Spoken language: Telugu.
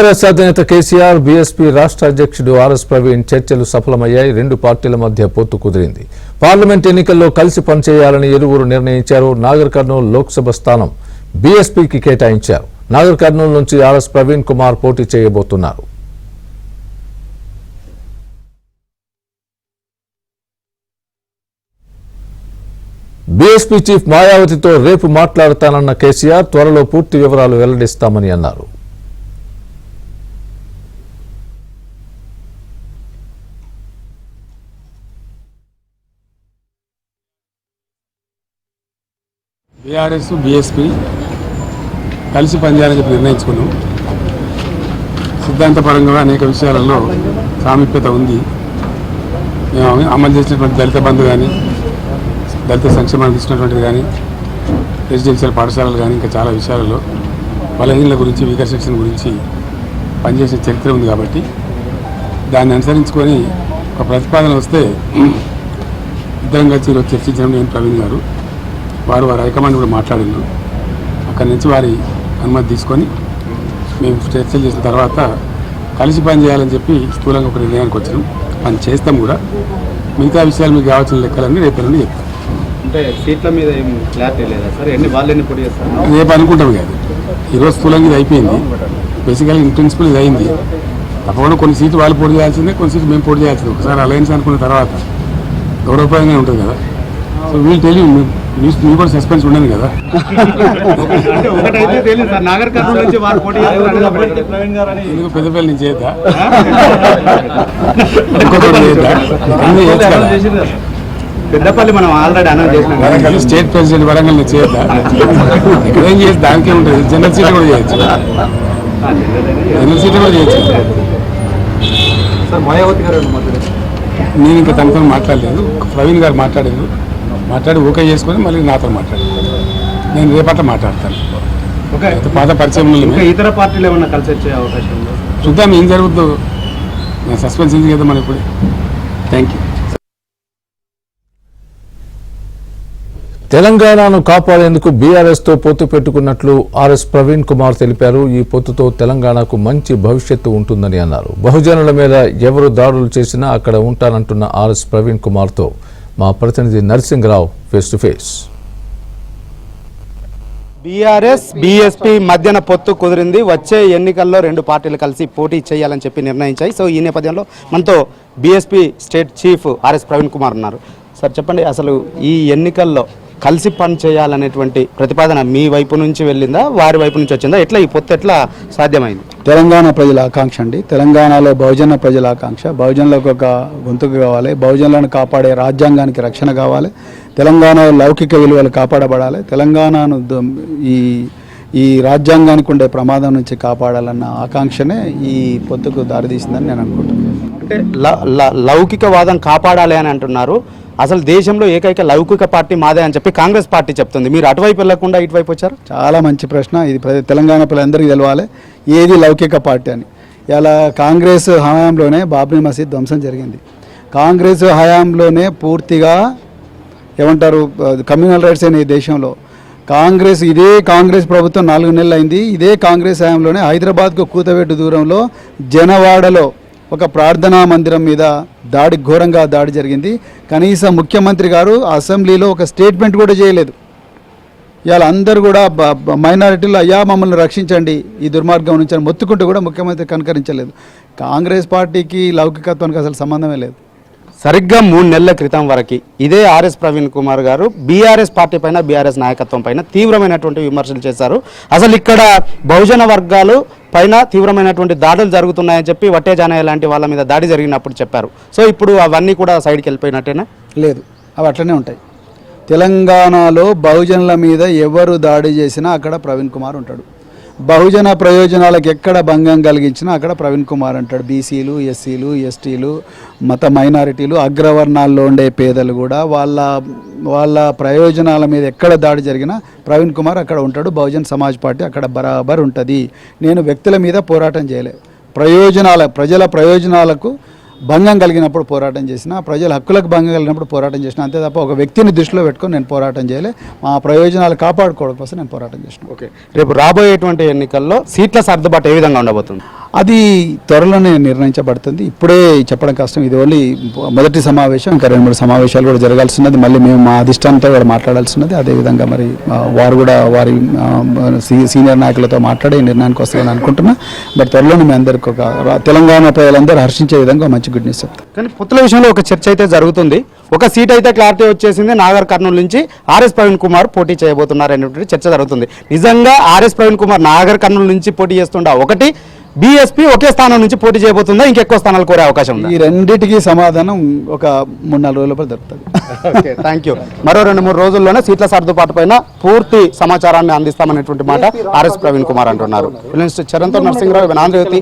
కాంగ్రెస్ అధినేత కేసీఆర్ బీఎస్పీ రాష్ట్ర అధ్యక్షుడు ఆర్ఎస్ ప్రవీణ్ చర్చలు సఫలమయ్యాయి. రెండు పార్టీల మధ్య పొత్తు కుదిరింది. పార్లమెంట్ ఎన్నికల్లో కలిసి పనిచేయాలని ఇరువురు నిర్ణయించారు. నాగర్ కర్నూలు లోక్సభ స్థానం బీఎస్పీకి కేటాయించారు. నాగర్ కర్నూలు నుంచి ఆర్ఎస్ ప్రవీణ్ కుమార్ పోటీ చేయబోతున్నారు. బీఎస్పీ చీఫ్ మాయావతితో రేపు మాట్లాడతానన్న కేసీఆర్ త్వరలో పూర్తి వివరాలు వెల్లడిస్తామని అన్నారు. బీఆర్ఎస్ బీఎస్పీ కలిసి పనిచేయాలని నిర్ణయించుకున్నాం. సిద్ధాంతపరంగా అనేక విషయాలలో సామీప్యత ఉంది. మేము అమలు చేసినటువంటి దళిత బంధు కానీ, దళిత సంక్షేమానికి ఇచ్చినటువంటిది కానీ, రెసిడెన్షియల్ పాఠశాలలు కానీ, ఇంకా చాలా విషయాలలో బలహీనల గురించి, వీకర్ సెక్షన్ గురించి పనిచేసే చరిత్ర ఉంది. కాబట్టి దాన్ని అనుసరించుకొని ఒక ప్రతిపాదన వస్తే ఇద్దరం కలిసి ఈరోజు చర్చించడం నేను ప్రవీణ్ గారు వారు హైకమాండ్ కూడా మాట్లాడిండ్రు. అక్కడి నుంచి వారి అనుమతి తీసుకొని మేము చర్చలు చేసిన తర్వాత కలిసి పని చేయాలని చెప్పి స్థూలంగా ఒక నిర్ణయానికి వచ్చినాం. పని చేస్తాం కూడా. మిగతా విషయాలు మీకు కావాల్సిన లెక్కలన్నీ రేపు నుండి చెప్తాం. అంటే సీట్ల మీద ఏం క్లారిటీ లేదా సార్? వాళ్ళు ఎన్ని పోటీ చేస్తారు రేపు అనుకుంటాం కాదు. ఈరోజు స్థూలంగా ఇది అయిపోయింది. బేసికల్గా ఇన్ ప్రిన్సిపల్ ఇది అయింది. తప్పకుండా కొన్ని సీట్లు వాళ్ళు పోటీ చేయాల్సిందే, కొన్ని సీట్లు మేము పోటీ చేయాల్సిందే. ఒకసారి అలయన్స్ అనుకున్న తర్వాత గౌరవప్రదంగా ఉంటుంది కదా. సో వీళ్ళు తెలియదు, మీకు కూడా సస్పెన్స్ ఉండదు కదా. ఎందుకు పెద్దపల్లి నుంచి చేద్దా, పెద్దపల్లి మనం ఆల్రెడీ అనౌన్స్ చేసినాం. స్టేట్ ప్రెసిడెంట్ వరంగల్ నుంచి చేద్దా, ఇక్కడేం చేసి దానికే ఉంటుంది. జనరల్ సీట్ కూడా చేయొచ్చు, జనరల్ సీట్ కూడా చేయొచ్చు. మాయావతి గారు నేను ఇంకా తనతో మాట్లాడలేదు. ప్రవీణ్ గారు మాట్లాడి ఓకే చేసుకొని మళ్ళీ నాతో మాట్లాడారు. నేను రేపట్ల మాట్లాడతాను. ఓకే, పాత పరిచయం ఇతర పార్టీలు ఏమన్నా కలిసి వచ్చే అవకాశం ఉందా? చూద్దాం ఏం జరుగుతుందో. నేను సస్పెన్స్ ఎందుకు చేద్దాం మనం ఇప్పుడు. Thank you. తెలంగాణను కాపాడేందుకు బీఆర్ఎస్ తో పొత్తు పెట్టుకున్నట్లు ఆర్ఎస్ ప్రవీణ్ కుమార్ తెలిపారు. ఈ పొత్తుతో తెలంగాణకు మంచి భవిష్యత్తు ఉంటుందని అన్నారు. బహుజనుల మీద ఎవరు దాడులు చేసినా అక్కడ ఉంటానంటున్న ఆర్ఎస్ ప్రవీణ్ కుమార్ తో మా ప్రతినిధి Narasingarao face to face. BRS BSP మధ్యన పొత్తు కుదిరింది. వచ్చే ఎన్నికల్లో రెండు పార్టీలు కలిసి పోటీ చేయాలని చెప్పి నిర్ణయించాయి. సో ఈ నేపథ్యంలో మనతో BSP state chief RS Praveen Kumar ఉన్నారు. సార్ చెప్పండి, అసలు ఈ ఎన్నికల్లో కలిసి పని చేయాలనేటువంటి ప్రతిపాదన మీ వైపు నుంచి వెళ్ళిందా, వారి వైపు నుంచి వచ్చిందా? ఎట్లా ఈ పొత్తు ఎట్లా సాధ్యమైంది? తెలంగాణ ప్రజల ఆకాంక్ష అండి. తెలంగాణలో బహుజన ప్రజల ఆకాంక్ష. బహుజనులకు ఒక గొంతుకు కావాలి, బహుజనులను కాపాడే రాజ్యాంగానికి రక్షణ కావాలి, తెలంగాణలో లౌకిక విలువలు కాపాడబడాలి, తెలంగాణను ఈ రాజ్యాంగానికి ఉండే ప్రమాదం నుంచి కాపాడాలన్న ఆకాంక్షనే ఈ పొత్తుకు దారితీసిందని నేను అనుకుంటున్నాను. అంటే లౌకికవాదం కాపాడాలి అని అంటున్నారు. అసలు దేశంలో ఏకైక లౌకిక పార్టీ మాదే అని చెప్పి కాంగ్రెస్ పార్టీ చెప్తుంది. మీరు అటువైపు వెళ్లకుండా ఇటువైపు వచ్చారు. చాలా మంచి ప్రశ్న. ఇది తెలంగాణ ప్రజలందరికీ తెలవాలి ఏది లౌకిక పార్టీ అని. ఇలా కాంగ్రెస్ హయాంలోనే బాబ్రీ మసీద్ ధ్వంసం జరిగింది. కాంగ్రెస్ హయాంలోనే పూర్తిగా ఏమంటారు కమ్యూనల్ రైట్స్ అయిన ఈ దేశంలో ఇదే కాంగ్రెస్ ప్రభుత్వం 4 నెలలు అయింది. ఇదే కాంగ్రెస్ హయాంలోనే హైదరాబాద్కు కూతవేటు దూరంలో జనవాడలో ఒక ప్రార్థనా మందిరం మీద ఘోరంగా దాడి జరిగింది. కనీసం ముఖ్యమంత్రి గారు అసెంబ్లీలో ఒక స్టేట్మెంట్ కూడా చేయలేదు. ఇవాళ అందరూ కూడా మైనారిటీలు అయ్యా మమ్మల్ని రక్షించండి ఈ దుర్మార్గం నుంచి అని మొత్తుకుంటూ కూడా ముఖ్యమంత్రి కనకరించలేదు. కాంగ్రెస్ పార్టీకి లౌకికత్వానికి అసలు సంబంధమే లేదు. సరిగ్గా 3 నెలల క్రితం వరకు ఇదే ఆర్ఎస్ ప్రవీణ్ కుమార్ గారు బీఆర్ఎస్ పార్టీ పైన, బీఆర్ఎస్ నాయకత్వం పైన తీవ్రమైనటువంటి విమర్శలు చేశారు. అసలు ఇక్కడ బహుజన వర్గాలు పైన తీవ్రమైనటువంటి దాడులు జరుగుతున్నాయని చెప్పి వట్టేజానయ్య లాంటి వాళ్ళ మీద దాడి జరిగినప్పుడు చెప్పారు. సో ఇప్పుడు అవన్నీ కూడా సైడ్కి వెళ్ళిపోయినట్టేనా? లేదు, అవి అట్లనే ఉంటాయి. తెలంగాణలో బహుజనుల మీద ఎవరు దాడి చేసినా అక్కడ ప్రవీణ్ కుమార్ ఉంటాడు. బహుజన ప్రయోజనాలకు ఎక్కడ భంగం కలిగించినా అక్కడ ప్రవీణ్ కుమార్ అంటాడు. బీసీలు, ఎస్సీలు, ఎస్టీలు, మత మైనారిటీలు, అగ్రవర్ణాల్లో ఉండే పేదలు కూడా వాళ్ళ ప్రయోజనాల మీద ఎక్కడ దాడి జరిగినా ప్రవీణ్ కుమార్ అక్కడ ఉంటాడు. బహుజన్ సమాజ్ పార్టీ అక్కడ బరాబర్ ఉంటుంది. నేను వ్యక్తుల మీద పోరాటం చేయలే. ప్రజల ప్రయోజనాలకు భంగం కలిగినప్పుడు పోరాటం చేసిన, ప్రజల హక్కులకు భంగం కలిగినప్పుడు పోరాటం చేసిన, అంతే తప్ప ఒక వ్యక్తిని దృష్టిలో పెట్టుకొని నేను పోరాటం చేయలే. మా ప్రయోజనాలు కాపాడుకోవడం కోసం నేను పోరాటం చేసిన. ఓకే, రేపు రాబోయేటువంటి ఎన్నికల్లో సీట్ల సర్దుబాటు ఏ విధంగా ఉండబోతుంది? అది త్వరలోనే నిర్ణయించబడుతుంది. ఇప్పుడే చెప్పడం కష్టం. ఇది ఓన్లీ మొదటి సమావేశం, ఇంకా 2-3 సమావేశాలు కూడా జరగాల్సి ఉన్నది. మళ్ళీ మేము మా అధిష్టానంతో కూడా మాట్లాడాల్సి ఉన్నది. అదేవిధంగా మరి వారు కూడా వారి సీనియర్ నాయకులతో మాట్లాడే నిర్ణయానికి వస్తారని అనుకుంటున్నా. బట్ త్వరలోనే మీ అందరికి ఒక తెలంగాణ ప్రజలందరూ హర్షించే విధంగా మంచి గుడ్ న్యూస్ చెప్తాం. కానీ పొత్తుల విషయంలో ఒక చర్చ అయితే జరుగుతుంది. ఒక సీట్ అయితే క్లారిటీ వచ్చేసింది. నాగర్ కర్నూలు నుంచి ఆర్ఎస్ ప్రవీణ్ కుమార్ పోటీ చేయబోతున్నారు అనేటువంటి చర్చ జరుగుతుంది. నిజంగా ఆర్ఎస్ ప్రవీణ్ కుమార్ నాగర్ కర్నూలు నుంచి పోటీ చేస్తుండా? ఒకటి, బీఎస్పీ ఒకే స్థానం నుంచి పోటీ చేయబోతుందా? ఇంకెక్కువ స్థానాలు కోరే అవకాశం ఉంది? ఈ రెండింటికి సమాధానం ఒక 3-4 రోజుల లోపల దొరుకుతుంది. Okay, thank you. మరో 2-3 రోజుల్లోనే సీట్ల సర్దుబాటు పైన పూర్తి సమాచారాన్ని అందిస్తామనేటువంటి మాట ఆర్ఎస్ ప్రవీణ్ కుమార్ అంటున్నారు. చరణ్తో నరసింహరావు, ఆంధ్రజ్యోతి.